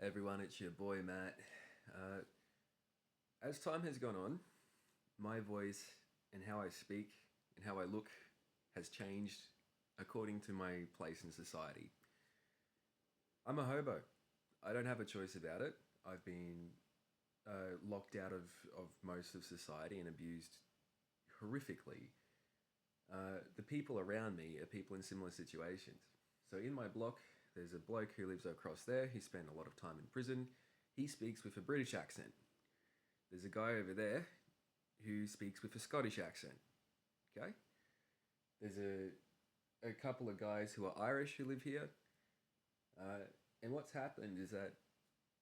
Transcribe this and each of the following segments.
Everyone, it's your boy Matt. Uh, as time has gone on, my voice and how I speak and how I look has changed according to my place in society. I'm a hobo. I don't have a choice about it. I've been locked out of most of society and abused horrifically. The people around me are people in similar situations. So in my block, there's a bloke who lives across there. He spent a lot of time in prison. He speaks with a British accent. There's a guy over there who speaks with a Scottish accent. Okay? There's a couple of guys who are Irish who live here. And what's happened is that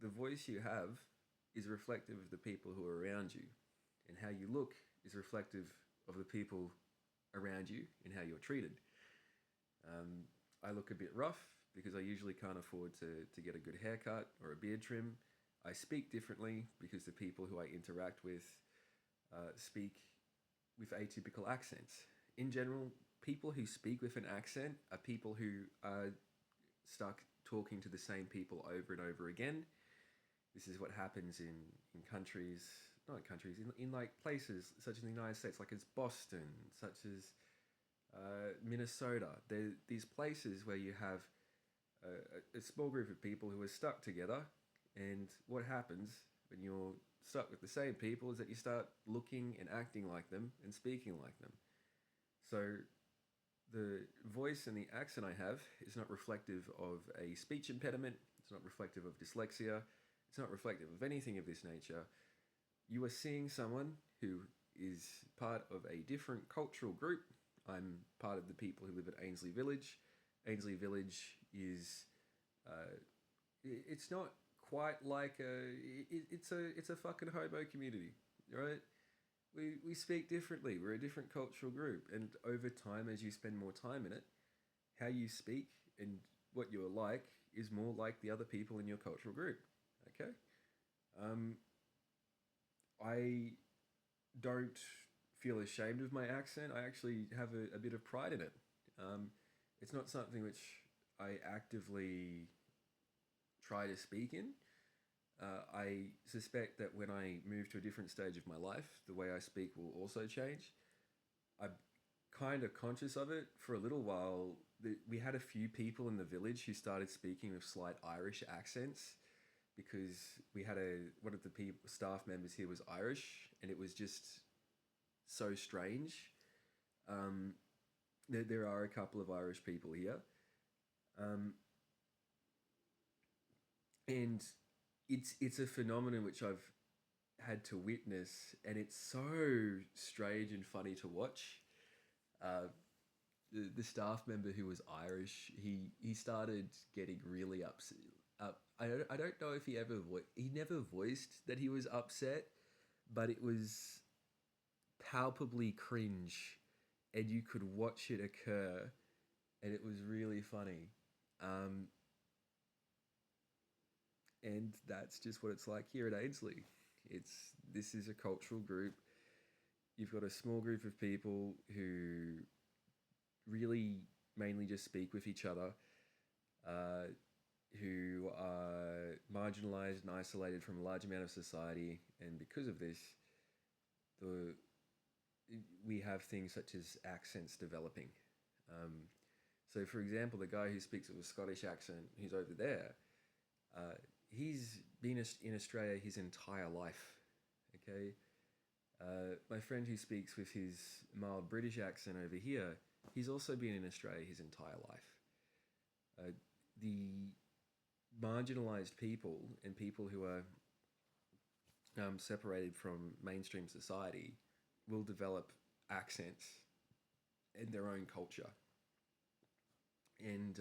the voice you have is reflective of the people who are around you. And how you look is reflective of the people around you and how you're treated. I look a bit rough because I usually can't afford to get a good haircut or a beard trim. I speak differently because the people who I interact with speak with atypical accents. In general, people who speak with an accent are people who are stuck talking to the same people over and over again. This is what happens in countries, not countries, in like places such as the United States, like as Boston, such as Minnesota. There these places where you have a small group of people who are stuck together, and what happens when you're stuck with the same people is that you start looking and acting like them and speaking like them. So the voice and the accent I have is not reflective of a speech impediment. It's not reflective of dyslexia. It's not reflective of anything of this nature. You are seeing someone who is part of a different cultural group. I'm part of the people who live at Ainsley Village. Ainsley Village is it's not quite like it's a fucking hobo community, right? We speak differently. We're a different cultural group, and over time, as you spend more time in it, how you speak and what you're like is more like the other people in your cultural group. Okay, I don't feel ashamed of my accent. I actually have a bit of pride in it. Um, it's not something which I actively try to speak in. I suspect that when I move to a different stage of my life, the way I speak will also change. I'm kind of conscious of it for a little while. We had a few people in the village who started speaking with slight Irish accents because we had one of the people staff members here was Irish, and it was just so strange. There are a couple of Irish people here, and it's a phenomenon which I've had to witness, and it's so strange and funny to watch. The staff member who was Irish, he started getting really upset. I don't know if he never voiced that he was upset, but it was palpably cringe, and you could watch it occur, and it was really funny. And that's just what it's like here at Ainsley. This is a cultural group. You've got a small group of people who really mainly just speak with each other, uh, who are marginalized and isolated from a large amount of society, and because of this, the we have things such as accents developing. So, for example, the guy who speaks with a Scottish accent, who's over there, he's been in Australia his entire life. Okay, my friend who speaks with his mild British accent over here, he's also been in Australia his entire life. The marginalized people and people who are separated from mainstream society will develop accents and their own culture. And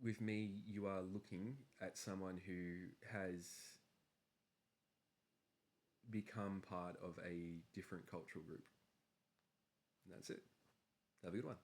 with me, you are looking at someone who has become part of a different cultural group. And that's it. Have a good one.